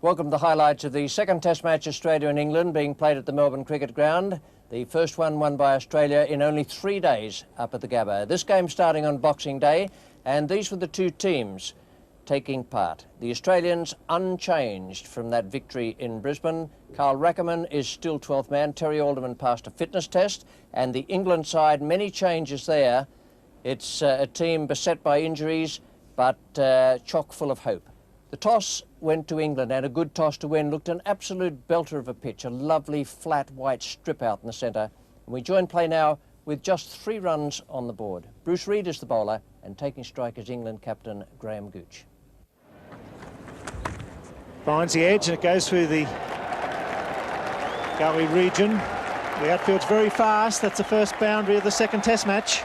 Welcome to the highlights of the second Test match, Australia and England, being played at the Melbourne Cricket Ground. The first one won by Australia in only 3 days up at the Gabba. This game starting on Boxing Day, and these were the two teams taking part. The Australians unchanged from that victory in Brisbane. Carl Rackemann is still 12th man. Terry Alderman passed a fitness test, and the England side, many changes there. It's a team beset by injuries, but chock full of hope. The toss went to England, and a good toss to win. Looked an absolute belter of a pitch, a lovely flat white strip out in the centre. And we join play now with just 3 runs on the board. Bruce Reid is the bowler, and taking strike is England captain Graham Gooch. Finds the edge, and it goes through the gully region. The outfield's very fast. That's the first boundary of the second Test match.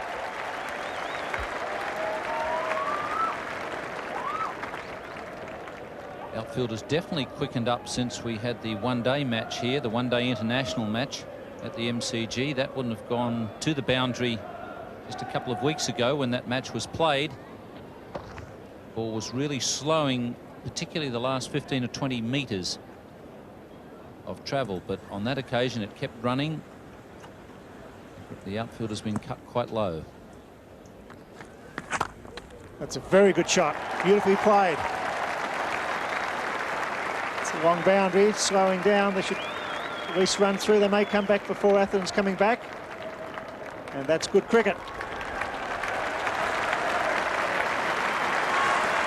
Outfield has definitely quickened up since we had the one-day match here, the one-day international match at the MCG. That wouldn't have gone to the boundary just a couple of weeks ago when that match was played. Ball was really slowing, particularly the last 15 or 20 metres of travel, but on that occasion it kept running. The outfield has been cut quite low. That's a very good shot, beautifully played. It's a long boundary, slowing down. They should at least run through. They may come back before Atherton's coming back, and that's good cricket.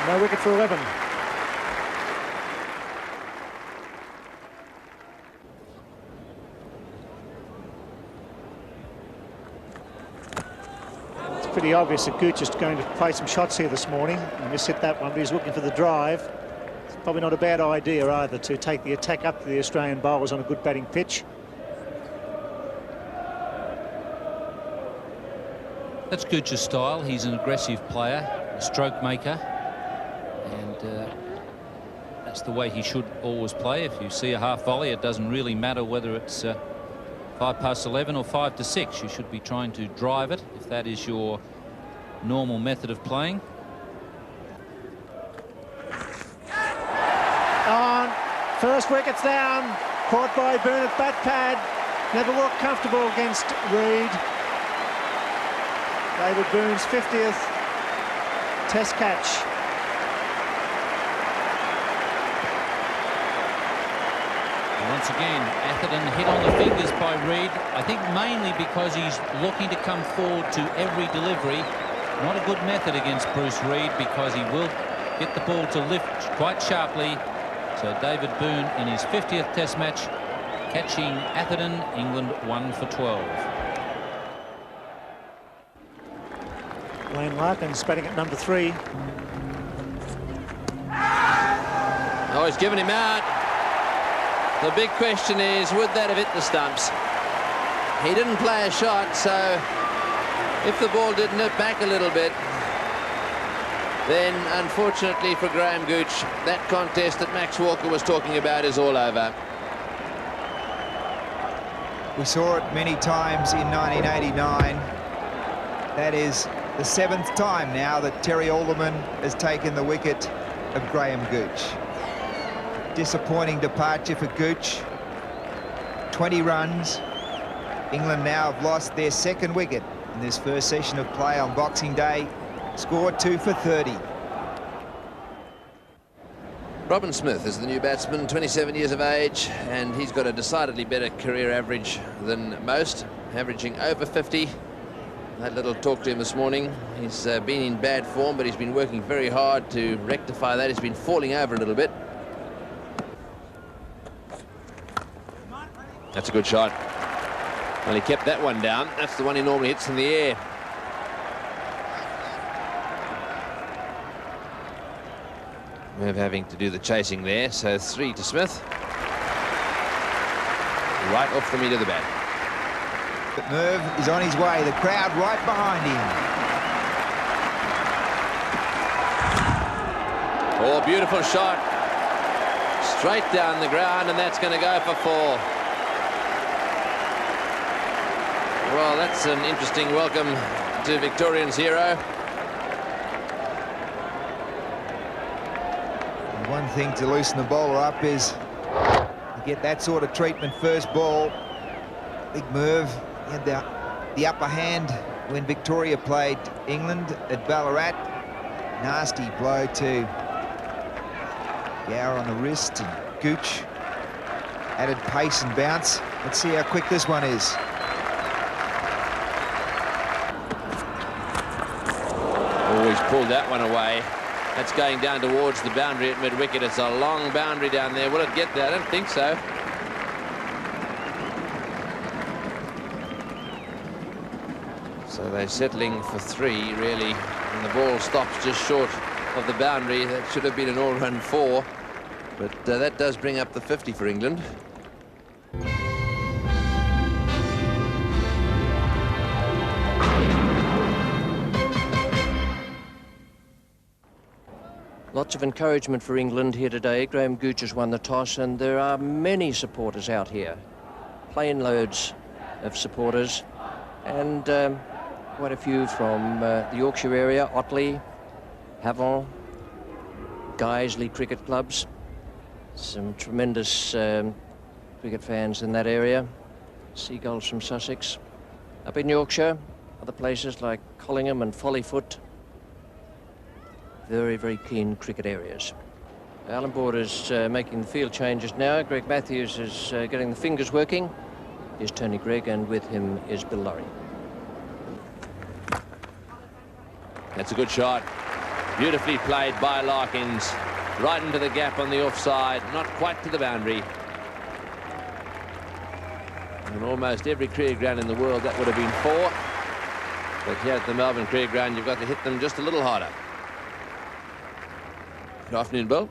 No wicket for 11. It's pretty obvious that Gooch is going to play some shots here this morning. He missed hit that one, but he's looking for the drive. It's probably not a bad idea either to take the attack up to the Australian bowlers on a good batting pitch. That's Gooch's style. He's an aggressive player, a stroke maker, and that's the way he should always play. If you see a half volley, it doesn't really matter whether it's 5 past 11 or 5 to 6. You should be trying to drive it if that is your normal method of playing. On, first wicket's down, caught by Boone at bat pad. Never looked comfortable against Reid. David Boone's 50th Test catch. Once again, Atherton hit on the fingers by Reid. I think mainly because he's looking to come forward to every delivery. Not a good method against Bruce Reid, because he will get the ball to lift quite sharply. So David Boone in his 50th Test match, catching Atherton. England 1 for 12. Wayne Larkin's batting at number 3. Oh, he's given him out. The big question is, would that have hit the stumps? He didn't play a shot, so if the ball did nip back a little bit, then unfortunately for Graham Gooch, that contest that Max Walker was talking about is all over. We saw it many times in 1989. That is the 7th time now that Terry Alderman has taken the wicket of Graham Gooch. Disappointing departure for Gooch. 20 runs. England now have lost their 2nd wicket in this first session of play on Boxing Day. Scored 2 for 30. Robin Smith is the new batsman, 27 years of age, and he's got a decidedly better career average than most, averaging over 50. I had a little talk to him this morning. He's been in bad form, but he's been working very hard to rectify that. He's been falling over a little bit. That's a good shot. Well, he kept that one down. That's the one he normally hits in the air. Merv having to do the chasing there, so 3 to Smith. Right off the meat of the bat. But Merv is on his way, the crowd right behind him. Oh, beautiful shot. Straight down the ground, and that's going to go for 4. Well, that's an interesting welcome to Victorian's hero. One thing to loosen the bowler up is you get that sort of treatment first ball. Big Merv had the upper hand when Victoria played England at Ballarat. Nasty blow to Gower on the wrist, and Gooch added pace and bounce. Let's see how quick this one is. Always pulled that one away. That's going down towards the boundary at mid-wicket. It's a long boundary down there. Will it get there? I don't think so. So they're settling for 3, really, and the ball stops just short of the boundary. That should have been an all-run 4, but that does bring up the 50 for England. Lots of encouragement for England here today. Graham Gooch has won the toss, and there are many supporters out here. Plane loads of supporters, and quite a few from the Yorkshire area, Otley, Havant, Guiseley cricket clubs. Some tremendous cricket fans in that area. Seagulls from Sussex. Up in Yorkshire, other places like Collingham and Follyfoot. Very, very keen cricket areas. Alan Border is making the field changes now. Greg Matthews is getting the fingers working. Here's Tony Greig, and with him is Bill Lawry. That's a good shot. Beautifully played by Larkins. Right into the gap on the offside. Not quite to the boundary. And almost every cricket ground in the world, that would have been 4. But here at the Melbourne Cricket Ground, you've got to hit them just a little harder. Good afternoon, Bill.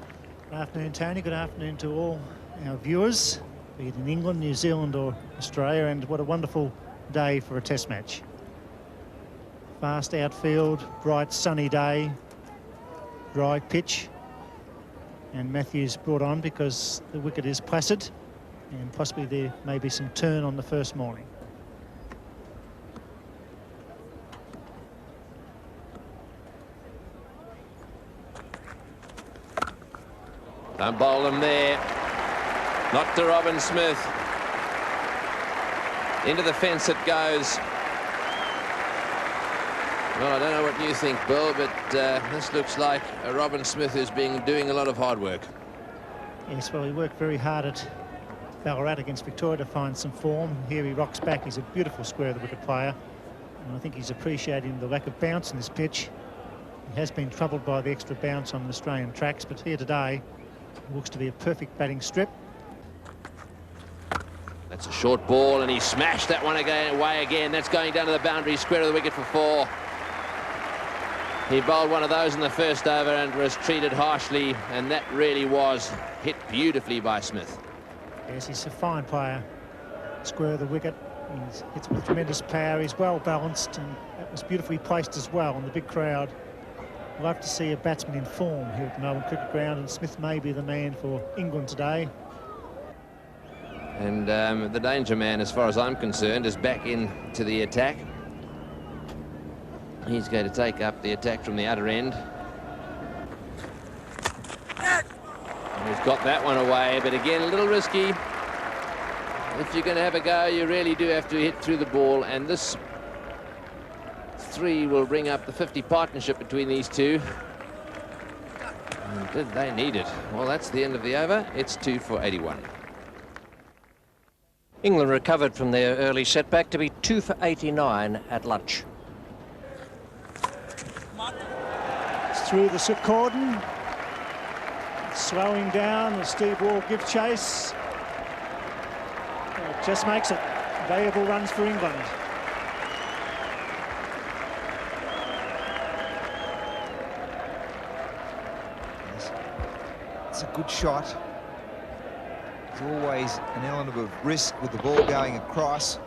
Good afternoon, Tony. Good afternoon to all our viewers, be it in England, New Zealand or Australia, and what a wonderful day for a test match. Fast outfield, bright sunny day, dry pitch, and Matthews brought on because the wicket is placid and possibly there may be some turn on the first morning. Don't bowl them there. Not to Robin Smith. Into the fence it goes. Well, I don't know what you think, Bill, but this looks like Robin Smith is doing a lot of hard work. Yes, well, he worked very hard at Ballarat against Victoria to find some form. Here he rocks back. He's a beautiful square of the wicket player, and I think he's appreciating the lack of bounce in this pitch. He has been troubled by the extra bounce on the Australian tracks, but here today it looks to be a perfect batting strip. That's a short ball, and he smashed that one away again. That's going down to the boundary, square of the wicket for 4. He bowled one of those in the first over and was treated harshly, and that really was hit beautifully by Smith. Yes, he's a fine player. Square of the wicket. He hits with tremendous power. He's well balanced, and that was beautifully placed as well. And the big crowd love to see a batsman in form here at the Melbourne Cricket Ground, and Smith may be the man for England today. And the danger man, as far as I'm concerned, is back into the attack. He's going to take up the attack from the other end. And he's got that one away, but again, a little risky. If you're going to have a go, you really do have to hit through the ball, and this 3 will bring up the 50 partnership between these two. And did they need it? Well, that's the end of the over. It's 2 for 81. England recovered from their early setback to be 2 for 89 at lunch. It's through the cordon. Slowing down as Steve Waugh gives chase. It just makes it valuable runs for England. It's a good shot. There's always an element of risk with the ball going across.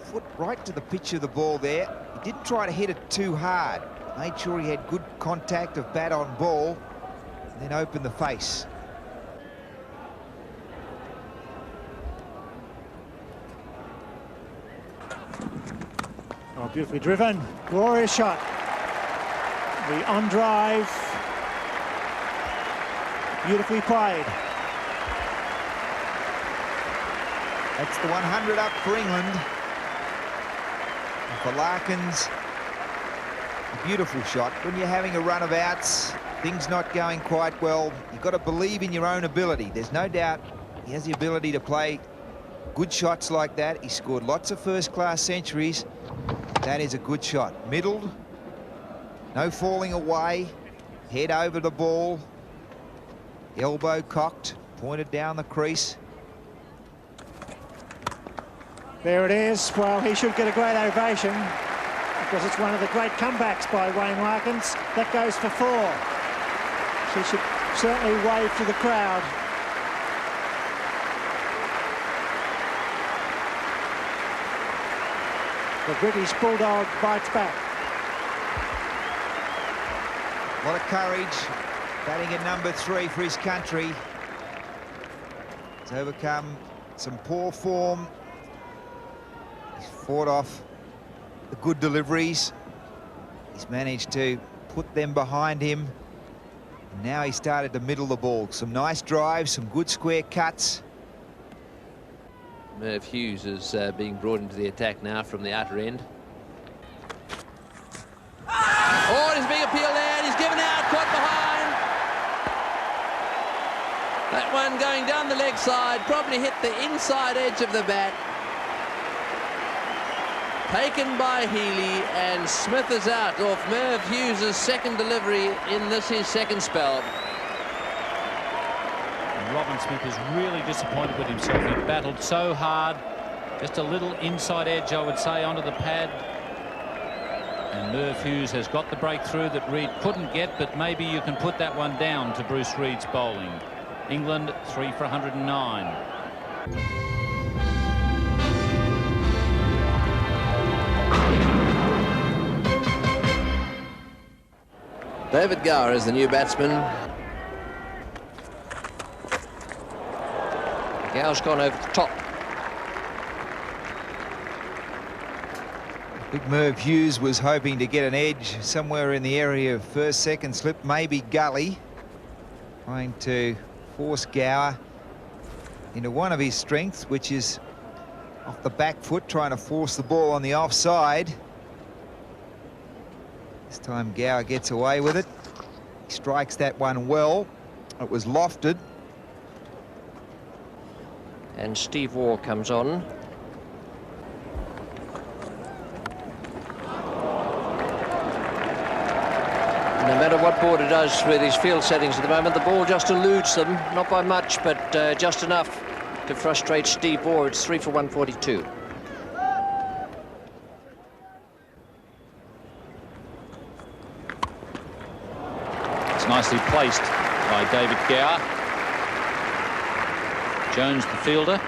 Foot right to the pitch of the ball there. He didn't try to hit it too hard. Made sure he had good contact of bat on ball, and then opened the face. Oh, beautifully driven. Glorious shot. The on drive. Beautifully played. That's the 100 up for England. And for Larkins, a beautiful shot. When you're having a run of outs, things not going quite well, you've got to believe in your own ability. There's no doubt he has the ability to play good shots like that. He scored lots of first-class centuries. That is a good shot. Middled, no falling away, head over the ball, elbow cocked, pointed down the crease. There it is. Well, he should get a great ovation because it's one of the great comebacks by Wayne Larkins. That goes for 4. She should certainly wave to the crowd. The British Bulldog bites back. A lot of courage, batting at number 3 for his country. He's overcome some poor form. He's fought off the good deliveries. He's managed to put them behind him. And now he started to middle the ball. Some nice drives, some good square cuts. Merv Hughes is being brought into the attack now from the outer end. Oh, he's being appealed there, and he's given out, caught behind. That one going down the leg side, probably hit the inside edge of the bat. Taken by Healy, and Smith is out off Merv Hughes' second delivery in this his second spell. Robin Smith is really disappointed with himself. He battled so hard. Just a little inside edge, I would say, onto the pad. And Merv Hughes has got the breakthrough that Reid couldn't get, but maybe you can put that one down to Bruce Reid's bowling. England 3 for 109. David Gower is the new batsman. Gower's gone over the top. Big Merv Hughes was hoping to get an edge somewhere in the area of first, second slip, maybe gully. Trying to force Gower into one of his strengths, which is off the back foot, trying to force the ball on the offside. This time Gower gets away with it. He strikes that one well. It was lofted. And Steve Waugh comes on. No matter what Border does with his field settings at the moment, the ball just eludes them, not by much, but just enough to frustrate Steve Waugh. It's 3 for 142. It's nicely placed by David Gower. Jones, the fielder.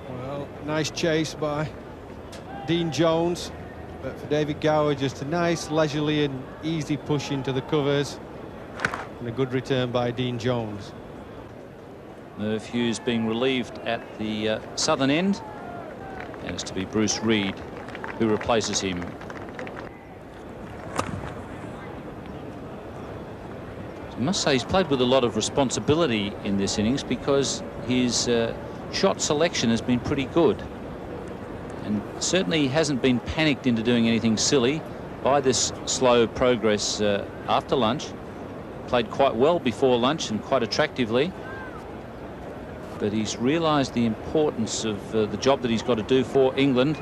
Well, nice chase by Dean Jones, but for David Gower, just a nice, leisurely and easy push into the covers, and a good return by Dean Jones. Merv Hughes being relieved at the southern end, and it's to be Bruce Reid who replaces him. I must say he's played with a lot of responsibility in this innings, because his shot selection has been pretty good, and certainly he hasn't been panicked into doing anything silly by this slow progress after lunch. Played quite well before lunch and quite attractively. But he's realised the importance of the job that he's got to do for England.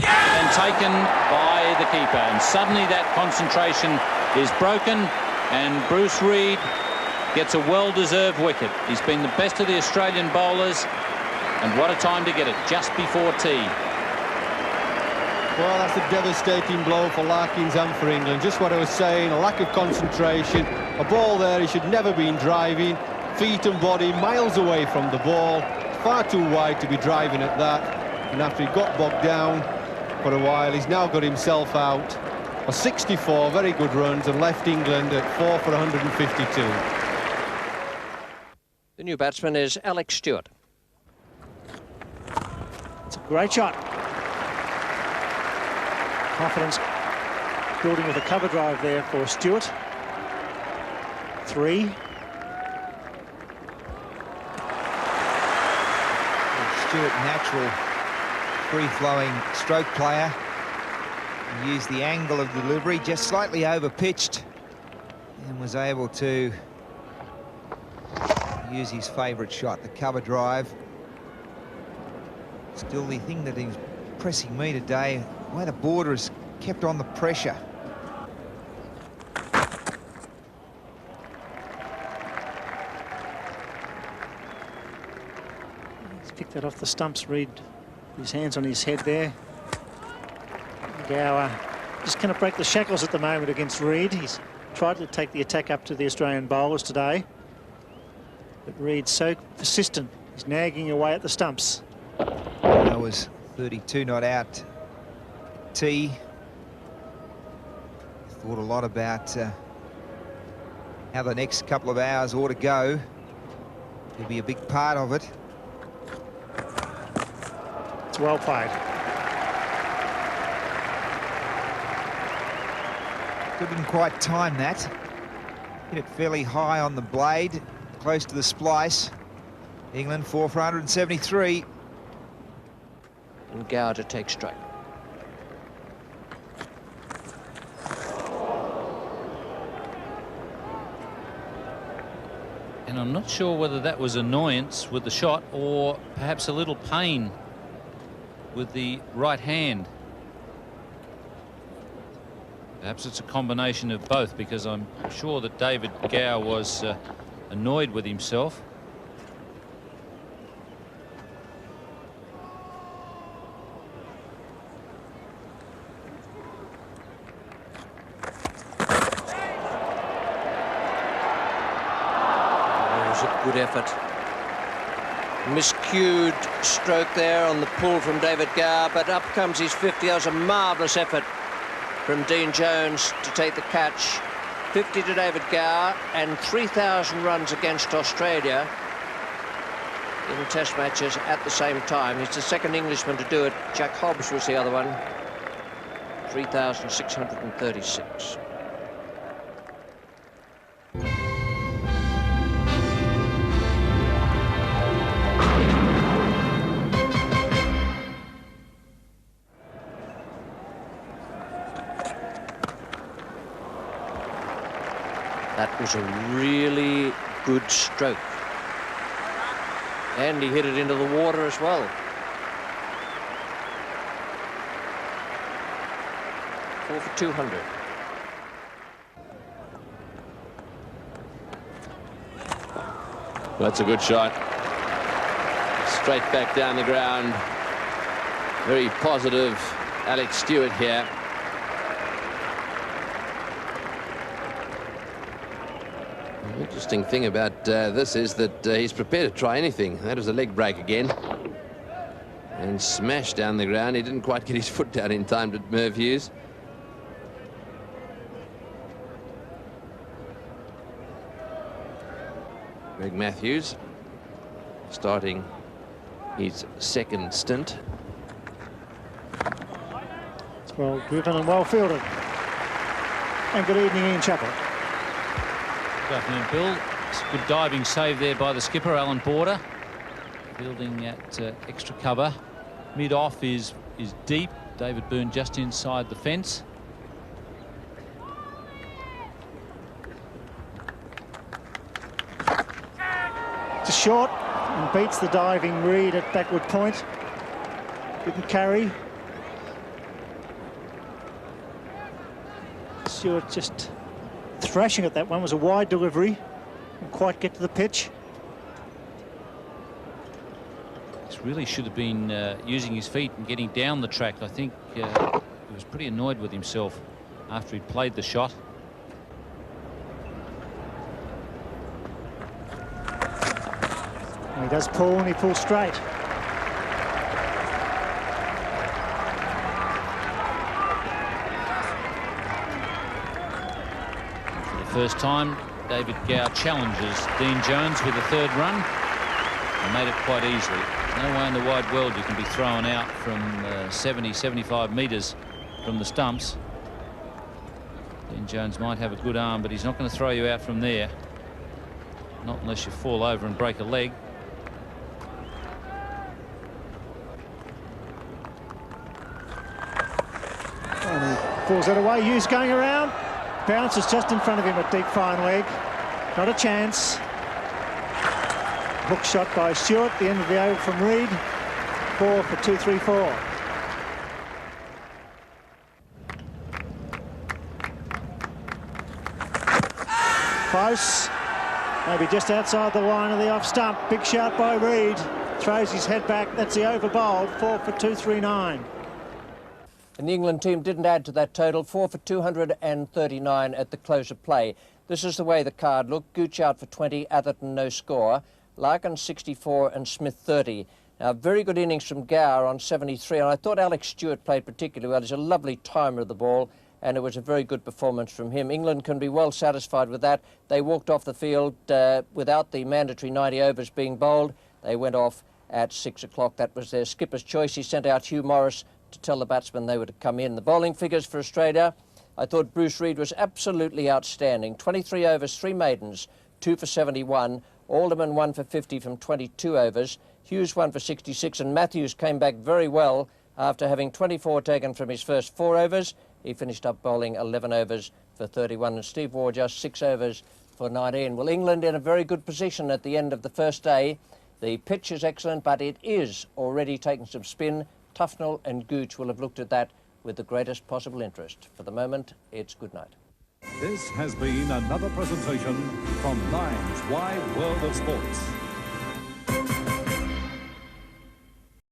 And taken by the keeper. And suddenly that concentration is broken, and Bruce Reid gets a well-deserved wicket. He's been the best of the Australian bowlers, and what a time to get it, just before tea. Well, that's a devastating blow for Larkins and for England. Just what I was saying, a lack of concentration. A ball there he should never been driving. Feet and body miles away from the ball. Far too wide to be driving at that. And after he got bogged down for a while, he's now got himself out. or 64 very good runs, and left England at 4 for 152. The new batsman is Alex Stewart. It's a great shot. Confidence building with a cover drive there for Stewart. 3. Stewart, natural free-flowing stroke player. He used the angle of delivery, just slightly over-pitched, and was able to use his favourite shot, the cover drive. Still, the thing that is pressing me today, the way the border has kept on the pressure. He's picked that off the stumps. Reid, his hands on his head there. Gower just cannot break the shackles at the moment against Reid. He's tried to take the attack up to the Australian bowlers today, but Reid's so persistent. He's nagging away at the stumps. That was 32 not out. T. Thought a lot about how the next couple of hours ought to go. He'll be a big part of it. It's well played. Couldn't quite time that. Hit it fairly high on the blade, close to the splice. England 4 for 173. And Gower to take strike. And I'm not sure whether that was annoyance with the shot or perhaps a little pain with the right hand. Perhaps it's a combination of both, because I'm sure that David Gower was annoyed with himself. Good effort. Miscued stroke there on the pull from David Gower, but up comes his 50. That was a marvellous effort from Dean Jones to take the catch. 50 to David Gower, and 3,000 runs against Australia in test matches at the same time. He's the second Englishman to do it. Jack Hobbs was the other one. 3,636. That was a really good stroke. And he hit it into the water as well. Four for 200. That's a good shot. Straight back down the ground. Very positive Alex Stewart here. The interesting thing about this is that he's prepared to try anything. That was a leg break again. And smashed down the ground. He didn't quite get his foot down in time to Merv Hughes. Greg Matthews starting his second stint. It's well driven and well fielded. And good evening, Ian Chappell. Good afternoon, Bill. It's a good diving save there by the skipper, Alan Border. Fielding at extra cover. Mid-off is deep. David Boone just inside the fence. It's short and beats the diving Reid at backward point. Didn't carry. Stewart just thrashing at that one. Was a wide delivery. Didn't quite get to the pitch. This really should have been using his feet and getting down the track. I think he was pretty annoyed with himself after he'd played the shot. And he does pull, and he pulls straight. first time. David Gow challenges Dean Jones with a third run and made it quite easily. No way in the wide world you can be thrown out from 70, 75 metres from the stumps. Dean Jones might have a good arm, but he's not going to throw you out from there. Not unless you fall over and break a leg. And he pulls that away. Hughes going around. Bounces just in front of him at deep fine leg. Not a chance. Hook shot by Stewart. The end of the over from Reid. 4 for 234. Close. Maybe just outside the line of the off stump. Big shot by Reid. Throws his head back. That's the over bowled. 4 for 239. And the England team didn't add to that total. 4 for 239 at the close of play. This is the way the card looked. Gooch out for 20, Atherton no score. Larkin 64 and Smith 30. Now, very good innings from Gower on 73, and I thought Alex Stewart played particularly well. He's a lovely timer of the ball, and it was a very good performance from him. England can be well satisfied with that. They walked off the field without the mandatory 90 overs being bowled. They went off at 6 o'clock. That was their skipper's choice. He sent out Hugh Morris to tell the batsmen they were to come in. The bowling figures for Australia, I thought Bruce Reid was absolutely outstanding. 23 overs, 3 maidens, 2 for 71. Alderman 1 for 50 from 22 overs. Hughes 1 for 66, and Matthews came back very well after having 24 taken from his first 4 overs. He finished up bowling 11 overs for 31, and Steve Waugh just 6 overs for 19. Well, England in a very good position at the end of the first day. The pitch is excellent, but it is already taking some spin. Tufnell and Gooch will have looked at that with the greatest possible interest. For the moment, it's good night. This has been another presentation from Nine's Wide World of Sports.